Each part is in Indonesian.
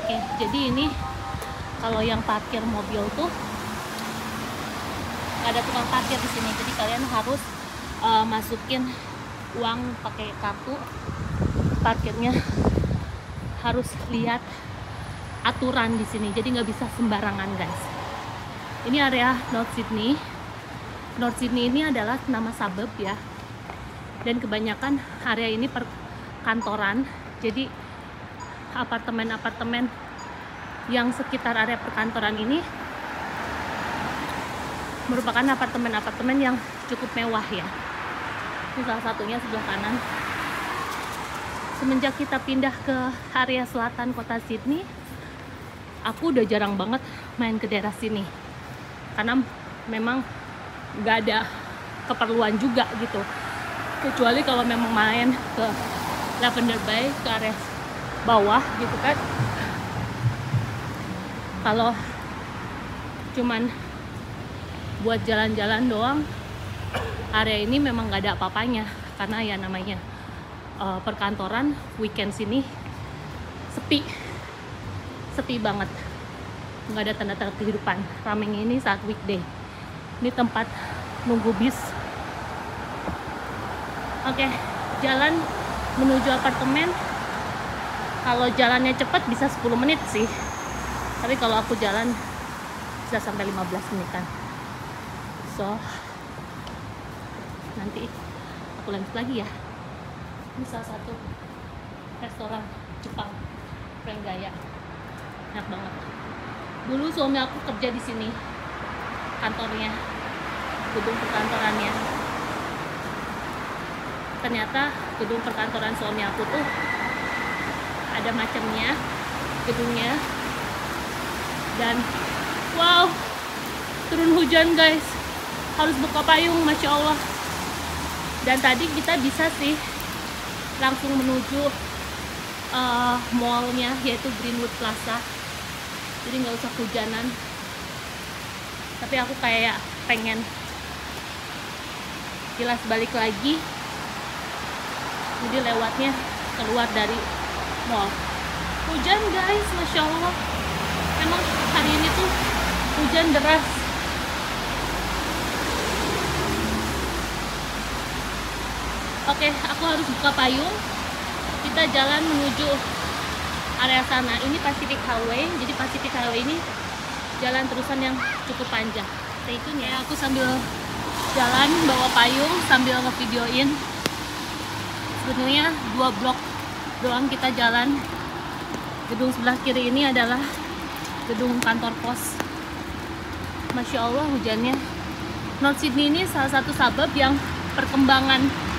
Oke, jadi ini kalau yang parkir mobil tuh nggak ada tukang parkir di sini. Jadi kalian harus masukin uang pakai kartu parkirnya, harus lihat aturan di sini. Jadi nggak bisa sembarangan, guys. Ini area North Sydney. North Sydney ini adalah nama suburb ya. Dan kebanyakan area ini perkantoran. Jadi apartemen-apartemen yang sekitar area perkantoran ini merupakan apartemen-apartemen yang cukup mewah ya. Ini salah satunya sebelah kanan. Semenjak kita pindah ke area selatan kota Sydney, aku udah jarang banget main ke daerah sini. Karena memang nggak ada keperluan juga gitu. Kecuali kalau memang main ke Lavender Bay, ke area bawah gitu kan. Kalau cuman buat jalan-jalan doang, area ini memang nggak ada apa-apanya. Karena ya namanya perkantoran, weekend sini sepi banget, nggak ada tanda-tanda kehidupan. Ramenya ini saat weekday. Ini tempat nunggu bis. Oke, jalan menuju apartemen, kalau jalannya cepat bisa 10 menit sih, tapi kalau aku jalan bisa sampai 15 menitan. So nanti aku lanjut lagi ya. Ini salah satu restoran Jepang, Frank Gaya, enak banget. Dulu suami aku kerja di sini, kantornya, gedung perkantorannya. Ternyata gedung perkantoran suami aku tuh ada macamnya gedungnya, dan wow, turun hujan guys, harus buka payung, masya Allah. Dan tadi kita bisa sih langsung menuju mallnya, yaitu Greenwood Plaza, jadi nggak usah hujanan. Tapi aku kayak pengen kilas balik lagi, jadi lewatnya keluar dari mall. Hujan guys, masya Allah, emang hari ini tuh hujan deras. Oke, aku harus buka payung. Kita jalan menuju area sana. Ini Pacific Highway. Jadi Pacific Highway ini jalan terusan yang cukup panjang. Stay tune ya. Aku sambil jalan bawa payung sambil ngevideoin. Sebenarnya 2 blok doang kita jalan. Gedung sebelah kiri ini adalah gedung kantor pos. Masya Allah hujannya. North Sydney ini salah satu suburb yang perkembangan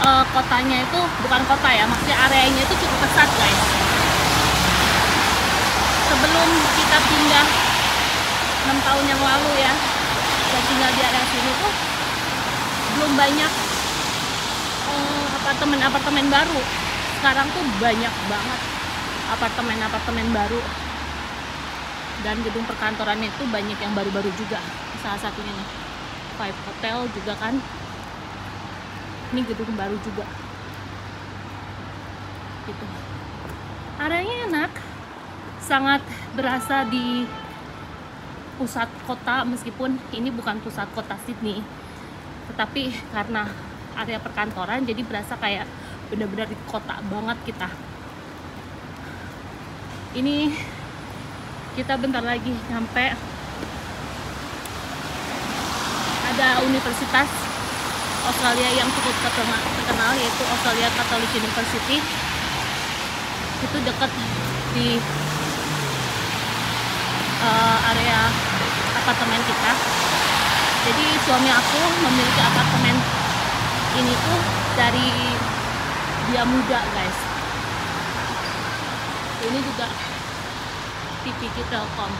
kotanya itu, bukan kota ya, maksudnya areanya itu cukup pesat guys. Sebelum kita pindah 6 tahun yang lalu ya, dan tinggal di area sini tuh belum banyak apartemen-apartemen baru. Sekarang tuh banyak banget apartemen-apartemen baru, dan gedung perkantorannya itu banyak yang baru-baru juga. Salah satunya nih Five Hotel juga kan, ini gedung baru juga gitu. Areanya enak, sangat berasa di pusat kota, meskipun ini bukan pusat kota Sydney, tetapi karena area perkantoran jadi berasa kayak benar-benar di kota banget kita. Ini kita bentar lagi nyampe, ada universitas Australia yang cukup terkenal, yaitu Australia Catholic University. Itu dekat di area apartemen kita. Jadi suami aku memiliki apartemen ini tuh dari dia muda guys. Ini juga TPG Telkom.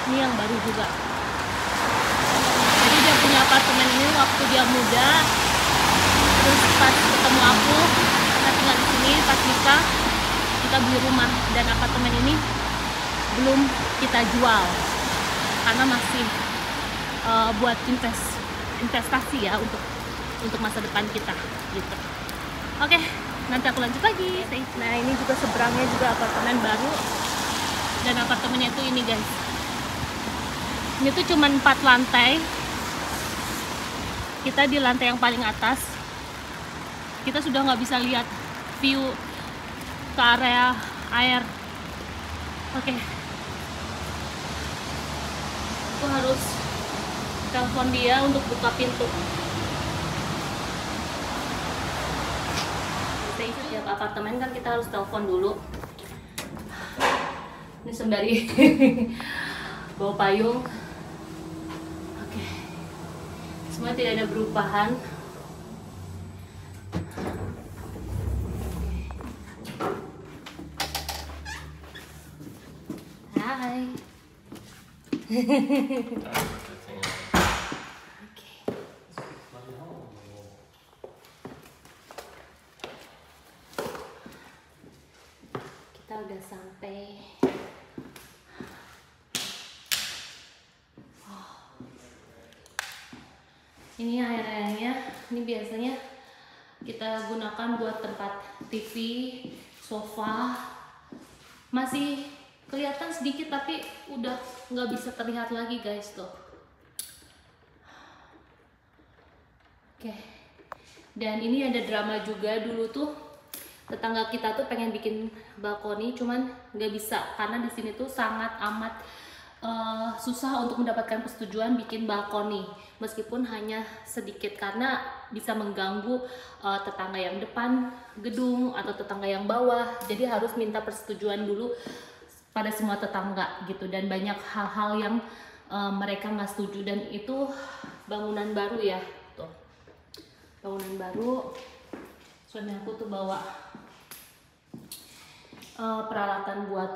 Ini yang baru juga. Jadi dia punya apartemen ini waktu dia muda. Terus pas ketemu aku, kita tinggal di sini, pas nikah kita beli rumah, dan apartemen ini belum kita jual karena masih buat investasi ya, untuk masa depan kita gitu. Oke, Nanti aku lanjut lagi. Nah, ini juga seberangnya juga apartemen baru. Dan apartemennya itu ini guys. Ini tuh cuma 4 lantai. Kita di lantai yang paling atas. Kita sudah nggak bisa lihat view ke area air. Oke. Aku harus telepon dia untuk buka pintu. Setiap apartemen kan kita harus telepon dulu. Ini sembari bawa payung. Oke. Semua tidak ada perubahan. Hai. Oke. Kita udah sampai. Ini air-airnya, ini biasanya kita gunakan buat tempat TV, sofa. Masih kelihatan sedikit tapi udah nggak bisa terlihat lagi guys tuh. Oke. Dan ini ada drama juga, dulu tuh tetangga kita tuh pengen bikin balkoni, cuman nggak bisa karena di sini tuh sangat amat susah untuk mendapatkan persetujuan bikin balkoni, meskipun hanya sedikit karena bisa mengganggu tetangga yang depan gedung atau tetangga yang bawah. Jadi harus minta persetujuan dulu pada semua tetangga gitu, dan banyak hal-hal yang mereka nggak setuju. Dan itu bangunan baru ya, tuh bangunan baru. Suami aku tuh bawa peralatan buat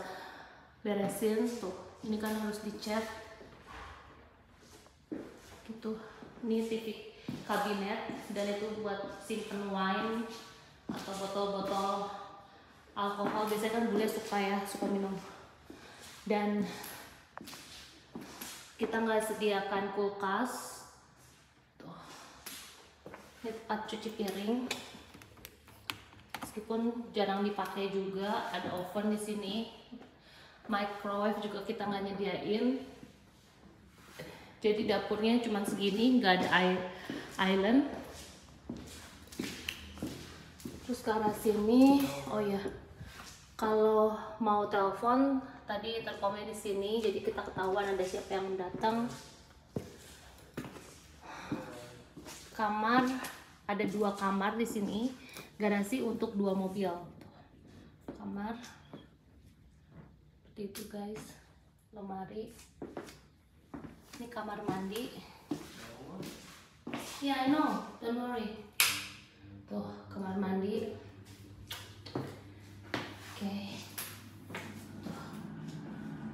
beresin tuh. Ini kan harus dicat gitu. Ini TV kabinet, dan itu buat simpen wine atau botol-botol alkohol. Biasanya kan bule suka minum. Dan kita nggak sediakan kulkas tuh. Ini tempat cuci piring, meskipun jarang dipakai juga. Ada oven di sini. Microwave juga kita nggak nyediain. Jadi dapurnya cuma segini, nggak ada island. Terus ke arah sini, oh ya, kalau mau telepon tadi intercomnya di sini, jadi kita ketahuan ada siapa yang datang. Kamar, ada 2 kamar di sini, garasi untuk 2 mobil. Kamar seperti itu guys, lemari. Ini kamar mandi. Ya, I know, don't worry. Tuh kamar mandi. Oke.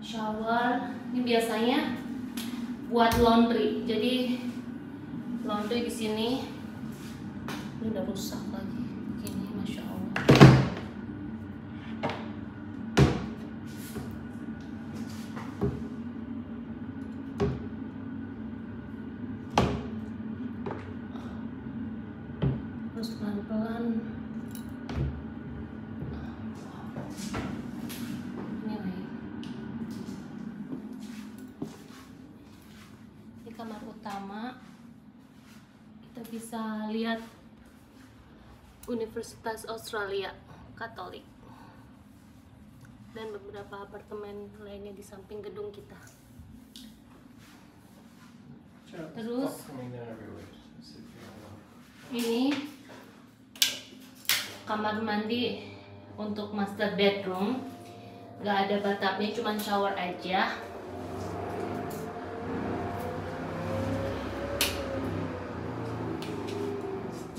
Shower. Ini biasanya buat laundry. Jadi laundry di sini. Ini udah rusak lagi. Gini, masya Allah. Terus pelan-pelan. Ini kamar utama. Kita bisa lihat Universitas Australia Katolik dan beberapa apartemen lainnya di samping gedung kita. Terus ini kamar mandi untuk master bedroom, gak ada bathtubnya, cuman shower aja.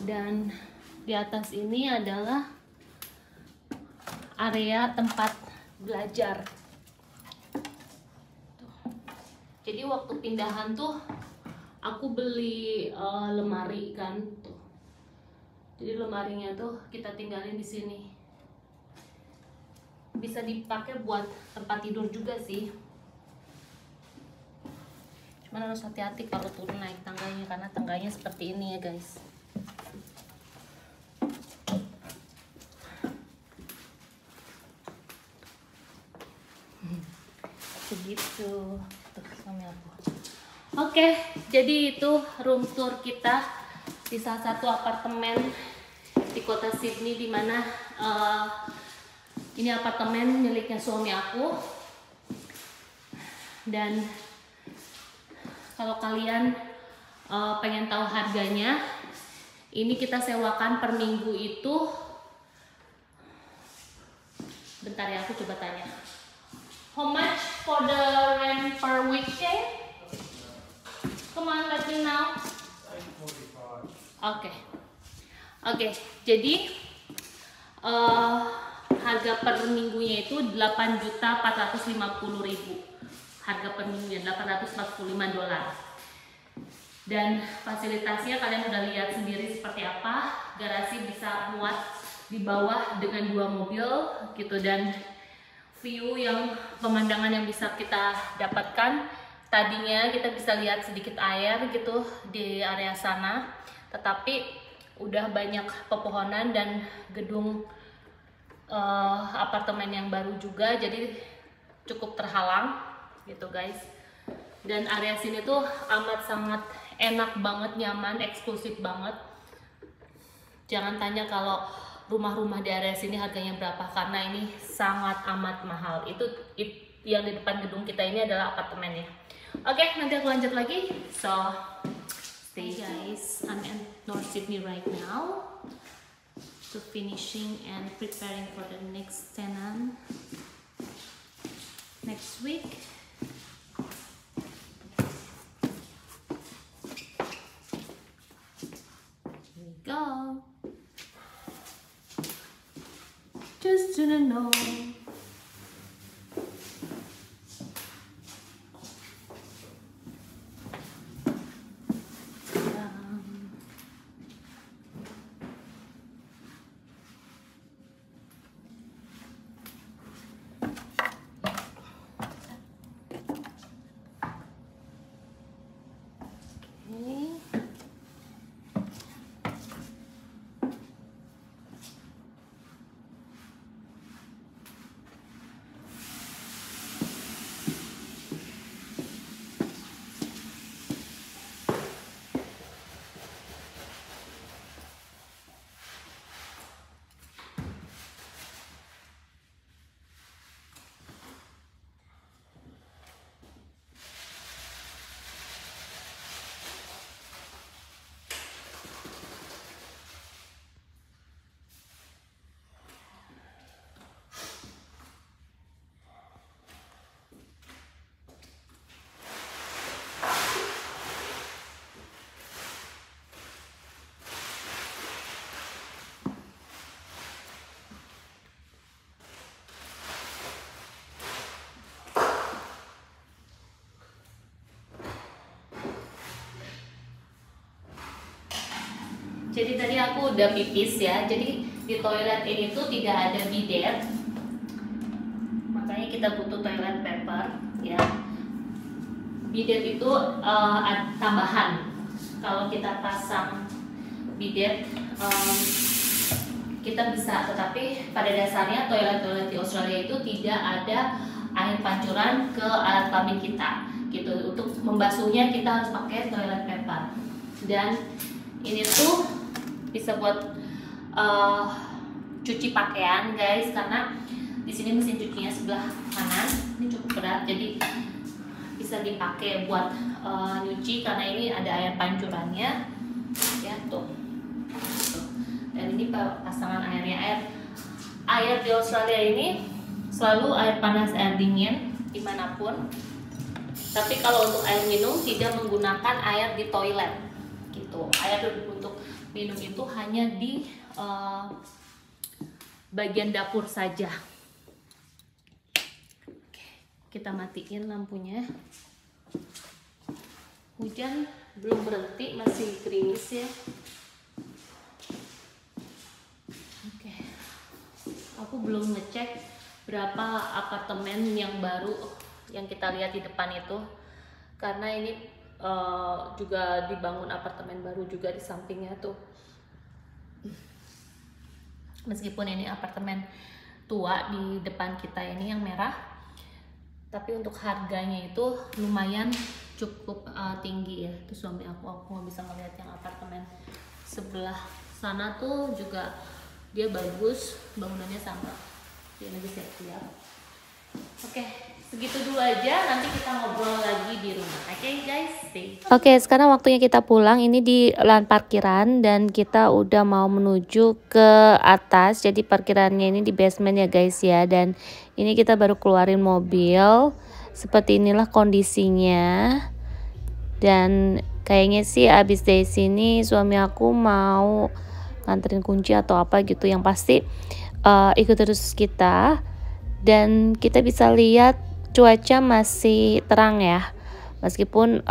Dan di atas ini adalah area tempat belajar. Jadi waktu pindahan tuh aku beli lemari kan tuh. Jadi lemarinya tuh kita tinggalin di sini. Bisa dipakai buat tempat tidur juga sih. Cuman harus hati-hati kalau turun naik tangganya, karena tangganya seperti ini ya guys. begitu tuh suami aku. Oke, jadi itu room tour kita di salah satu apartemen di kota Sydney, di mana ini apartemen miliknya suami aku. Dan kalau kalian pengen tahu harganya, ini kita sewakan per minggu itu, bentar ya, aku coba tanya. How much for the rent per weekday? Come on, let me know. Oke, jadi harga per minggunya itu 8.450.000. Harga per minggunya $845. Dan fasilitasnya kalian udah lihat sendiri seperti apa. Garasi bisa muat di bawah dengan 2 mobil gitu, dan view yang pemandangan yang bisa kita dapatkan, tadinya kita bisa lihat sedikit air gitu di area sana, tetapi udah banyak pepohonan dan gedung apartemen yang baru juga, jadi cukup terhalang gitu guys. Dan area sini tuh amat sangat enak banget, nyaman, eksklusif banget. Jangan tanya kalau rumah-rumah di area sini harganya berapa, karena ini sangat amat mahal. Itu yang di depan gedung kita ini adalah apartemennya. Oke, nanti aku lanjut lagi. So, stay guys. I'm in North Sydney right now to finishing and preparing for the next tenant next week. Here we go. Just to know. Jadi tadi aku udah pipis ya. Jadi di toilet ini tuh tidak ada bidet, makanya kita butuh toilet paper ya. Bidet itu tambahan. Kalau kita pasang bidet kita bisa, tetapi pada dasarnya toilet-toilet di Australia itu tidak ada air pancuran ke alat kelamin kita gitu. Untuk membasuhnya kita harus pakai toilet paper. Dan ini tuh bisa buat cuci pakaian guys, karena di sini mesin cucinya sebelah kanan, ini cukup berat, jadi bisa dipakai buat nyuci karena ini ada air pancurannya ya tuh. Dan ini pasangan airnya, air di Australia ini selalu air panas, air dingin dimanapun. Tapi kalau untuk air minum tidak menggunakan air di toilet gitu. Air untuk minum itu hanya di bagian dapur saja. Oke, kita matiin lampunya. Hujan belum berhenti, masih gerimis ya. Oke, aku belum ngecek berapa apartemen yang baru yang kita lihat di depan itu, karena ini juga dibangun apartemen baru juga di sampingnya tuh. Meskipun ini apartemen tua di depan kita ini yang merah, tapi untuk harganya itu lumayan cukup tinggi ya. Itu suami aku nggak bisa melihat yang apartemen sebelah sana tuh juga dia bagus, bangunannya sama, dia lagi siap-siap. Oke, segitu dulu aja, nanti kita ngobrol lagi di rumah. Oke guys, stay. Oke, sekarang waktunya kita pulang. Ini di lahan parkiran dan kita udah mau menuju ke atas. Jadi parkirannya ini di basement ya guys ya. Dan ini kita baru keluarin mobil. Seperti inilah kondisinya. Dan kayaknya sih abis dari sini suami aku mau nganterin kunci atau apa gitu. Yang pasti ikut terus kita. Dan kita bisa lihat cuaca masih terang ya, meskipun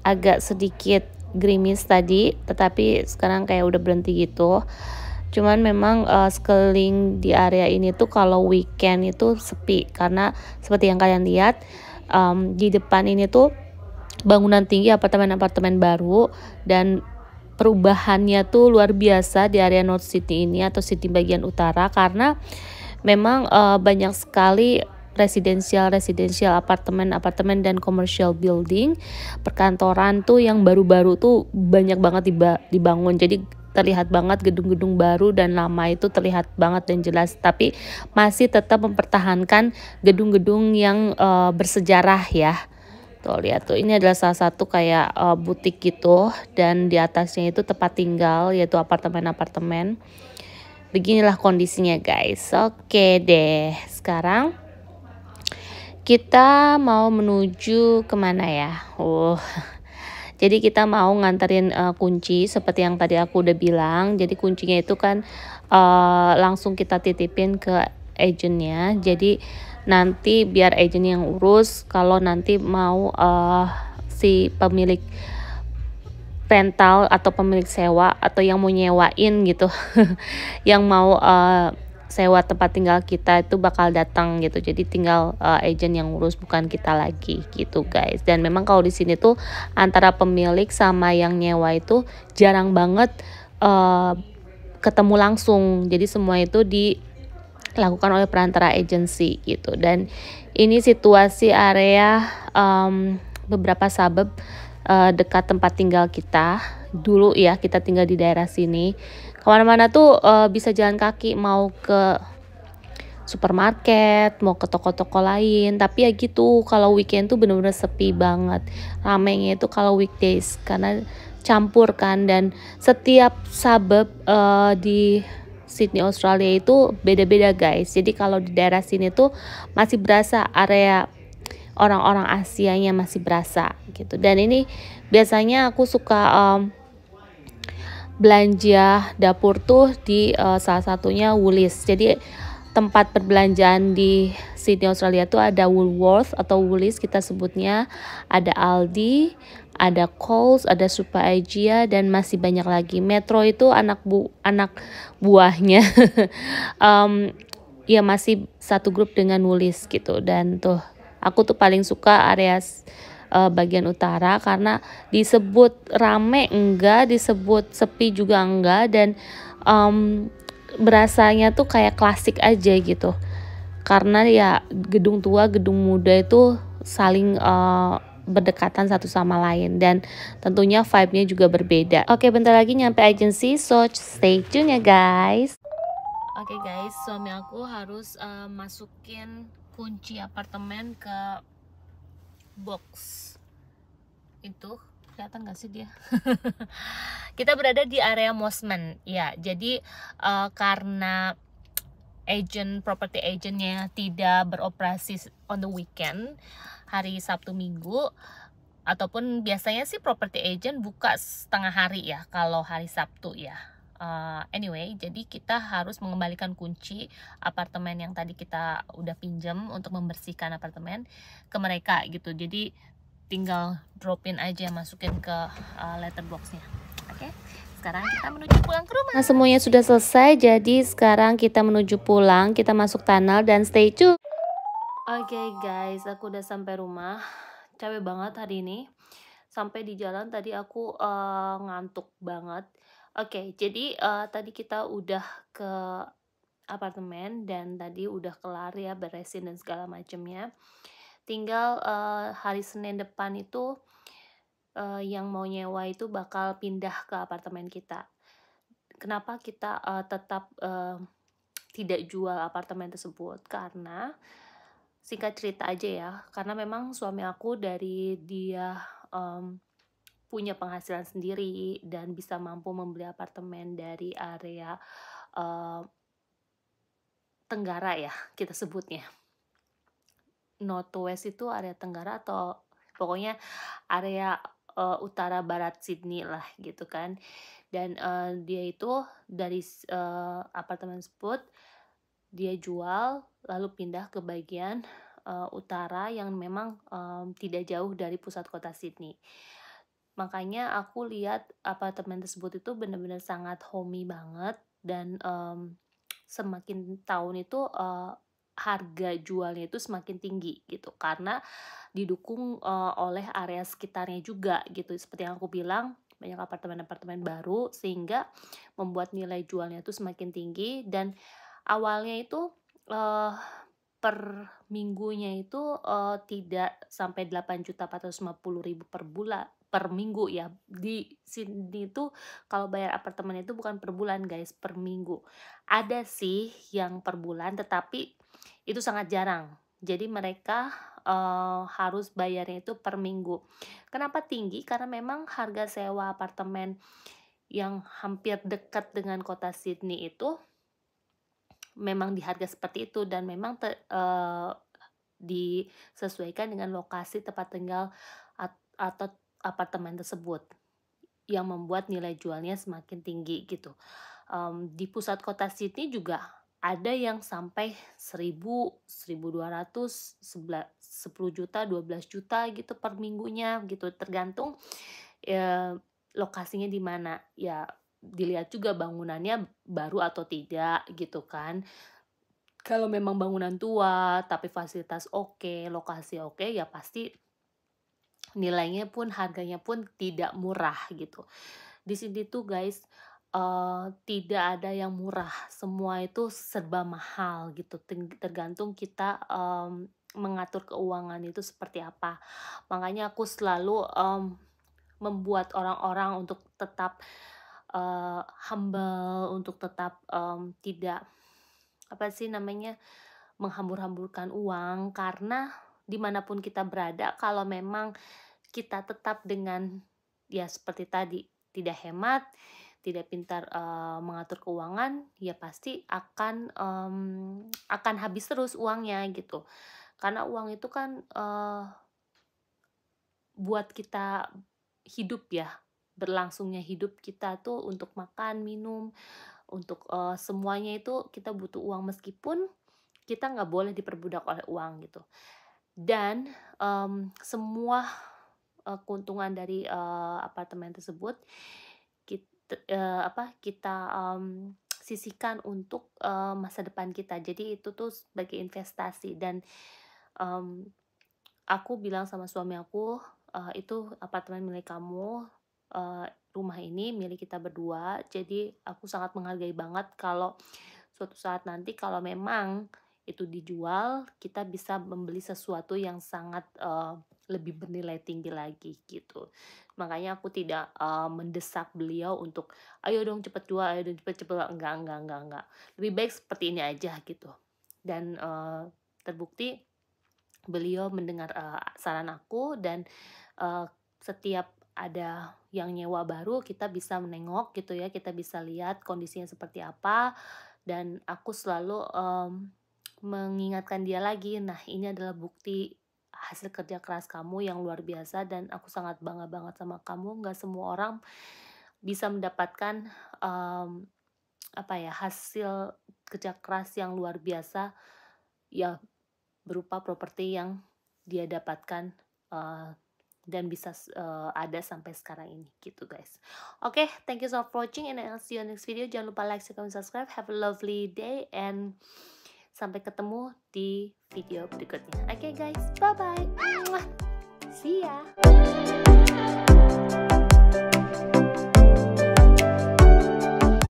agak sedikit gerimis tadi, tetapi sekarang kayak udah berhenti gitu. Cuman memang sekeliling di area ini tuh kalau weekend itu sepi, karena seperti yang kalian lihat di depan ini tuh bangunan tinggi, apartemen-apartemen baru, dan perubahannya tuh luar biasa di area North City ini atau City bagian utara, karena memang banyak sekali residensial apartemen dan commercial building, perkantoran tuh yang baru-baru tuh banyak banget dibangun. Jadi terlihat banget gedung-gedung baru dan lama itu terlihat banget dan jelas, tapi masih tetap mempertahankan gedung-gedung yang bersejarah ya. Tuh lihat tuh, ini adalah salah satu kayak butik gitu, dan di atasnya itu tempat tinggal yaitu apartemen-apartemen. Beginilah kondisinya guys. Oke deh, sekarang kita mau menuju kemana ya? Jadi kita mau nganterin kunci seperti yang tadi aku udah bilang. Jadi kuncinya itu kan langsung kita titipin ke agentnya. Jadi nanti biar agent yang urus. Kalau nanti mau si pemilik rental atau pemilik sewa atau yang mau nyewain gitu yang mau sewa tempat tinggal kita itu bakal datang gitu. Jadi tinggal agent yang ngurus, bukan kita lagi gitu guys. Dan memang kalau di sini tuh antara pemilik sama yang nyewa itu jarang banget ketemu langsung. Jadi semua itu dilakukan oleh perantara agency gitu. Dan ini situasi area beberapa suburb dekat tempat tinggal kita dulu ya. Kita tinggal di daerah sini, kemana-mana tuh bisa jalan kaki, mau ke supermarket, mau ke toko-toko lain. Tapi ya gitu, kalau weekend tuh bener-bener sepi banget. Ramenya itu kalau weekdays karena campur kan. Dan setiap suburb di Sydney Australia itu beda-beda guys. Jadi kalau di daerah sini tuh masih berasa area orang-orang Asianya, masih berasa gitu. Dan ini biasanya aku suka belanja dapur tuh di salah satunya Woolies. Jadi tempat perbelanjaan di Sydney Australia tuh ada Woolworth atau Woolies kita sebutnya, ada Aldi, ada Coles, ada Super Asia, dan masih banyak lagi. Metro itu anak buahnya ya masih satu grup dengan Woolies gitu. Dan tuh aku tuh paling suka area bagian utara karena disebut rame enggak, disebut sepi juga enggak, dan berasanya tuh kayak klasik aja gitu. Karena ya gedung tua, gedung muda itu saling berdekatan satu sama lain, dan tentunya vibe-nya juga berbeda. Oke, bentar lagi nyampe agency, so stay tune ya guys. Oke guys, suami aku harus masukin kunci apartemen ke box itu. Kelihatan gak sih dia? Kita berada di area Mosman ya. Jadi karena property agentnya tidak beroperasi on the weekend, hari Sabtu Minggu, ataupun biasanya sih property agent buka setengah hari ya kalau hari Sabtu ya. Anyway, jadi kita harus mengembalikan kunci apartemen yang tadi kita udah pinjam untuk membersihkan apartemen ke mereka gitu. Jadi tinggal dropin aja, masukin ke letterboxnya. Oke, sekarang kita menuju pulang ke rumah. Nah, semuanya sudah selesai, jadi sekarang kita menuju pulang. Kita masuk tunnel dan stay tune. Oke guys, aku udah sampai rumah. Capek banget hari ini. Sampai di jalan tadi aku ngantuk banget. Oke, jadi tadi kita udah ke apartemen dan tadi udah kelar ya beresin dan segala macamnya. Tinggal hari Senin depan itu yang mau nyewa itu bakal pindah ke apartemen kita. Kenapa kita tetap tidak jual apartemen tersebut? Karena singkat cerita aja ya, karena memang suami aku dari dia punya penghasilan sendiri dan bisa mampu membeli apartemen dari area Tenggara ya kita sebutnya. Northwest itu area Tenggara atau pokoknya area utara barat Sydney lah gitu kan. Dan dia itu dari apartemen tersebut dia jual lalu pindah ke bagian utara yang memang tidak jauh dari pusat kota Sydney. Makanya aku lihat apartemen tersebut itu benar-benar sangat homey banget dan semakin tahun itu harga jualnya itu semakin tinggi gitu karena didukung oleh area sekitarnya juga gitu. Seperti yang aku bilang, banyak apartemen-apartemen baru sehingga membuat nilai jualnya itu semakin tinggi. Dan awalnya itu per minggunya itu tidak sampai 8.450.000 per bulan per minggu ya. Di sini tuh kalau bayar apartemen itu bukan per bulan guys, per minggu. Ada sih yang per bulan tetapi itu sangat jarang. Jadi mereka harus bayarnya itu per minggu. Kenapa tinggi? Karena memang harga sewa apartemen yang hampir dekat dengan kota Sydney itu memang di harga seperti itu dan memang disesuaikan dengan lokasi tempat tinggal atau apartemen tersebut yang membuat nilai jualnya semakin tinggi gitu. Di pusat kota Sydney juga ada yang sampai 1.000, 1.200, 10 juta, 12 juta gitu per minggunya gitu, tergantung lokasinya di mana. Ya dilihat juga bangunannya baru atau tidak gitu kan. Kalau memang bangunan tua tapi fasilitas oke, lokasi oke, ya pasti nilainya pun harganya pun tidak murah gitu. Di sini tuh guys tidak ada yang murah, semua itu serba mahal gitu. Tergantung kita mengatur keuangan itu seperti apa. Makanya aku selalu membuat orang-orang untuk tetap humble, untuk tetap tidak menghambur-hamburkan uang, karena dimanapun kita berada kalau memang kita tetap dengan ya seperti tadi tidak hemat, tidak pintar mengatur keuangan, ya pasti akan habis terus uangnya gitu. Karena uang itu kan buat kita hidup ya, berlangsungnya hidup kita tuh untuk makan, minum, untuk semuanya itu kita butuh uang meskipun kita nggak boleh diperbudak oleh uang gitu. Dan semua keuntungan dari apartemen tersebut kita sisihkan untuk masa depan kita. Jadi itu tuh sebagai investasi. Dan aku bilang sama suami aku, itu apartemen milik kamu, rumah ini milik kita berdua. Jadi aku sangat menghargai banget kalau suatu saat nanti kalau memang itu dijual, kita bisa membeli sesuatu yang sangat lebih bernilai tinggi lagi gitu. Makanya aku tidak mendesak beliau untuk ayo dong cepet jual, ayo dong cepet enggak. Lebih baik seperti ini aja gitu. Dan terbukti beliau mendengar saran aku dan setiap ada yang nyewa baru kita bisa menengok gitu ya, kita bisa lihat kondisinya seperti apa. Dan aku selalu mengingatkan dia lagi, nah ini adalah bukti hasil kerja keras kamu yang luar biasa dan aku sangat bangga banget sama kamu. Nggak semua orang bisa mendapatkan hasil kerja keras yang luar biasa ya, berupa properti yang dia dapatkan dan bisa ada sampai sekarang ini gitu guys. Oke, thank you so much for watching and I'll see you in the next video. Jangan lupa like, share, comment, subscribe. Have a lovely day and sampai ketemu di video berikutnya. Oke guys, bye bye. See ya.